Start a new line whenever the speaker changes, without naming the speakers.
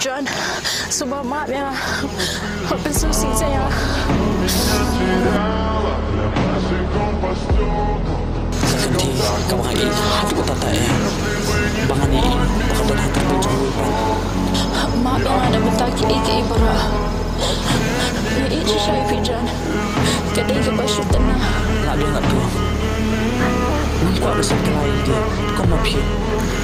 John, sumpah maaf ya. Hoping susi saya.
Nanti kau lagi hati ko tatay. Baka ni baka doon hati ko dyan.
Maaf yang ada betaki ke ibara. Ni siya John. Kadai ke basyut tanah.
Nak dia nak tu. Nang ko ako sa kalay dia. Kau mapiyot.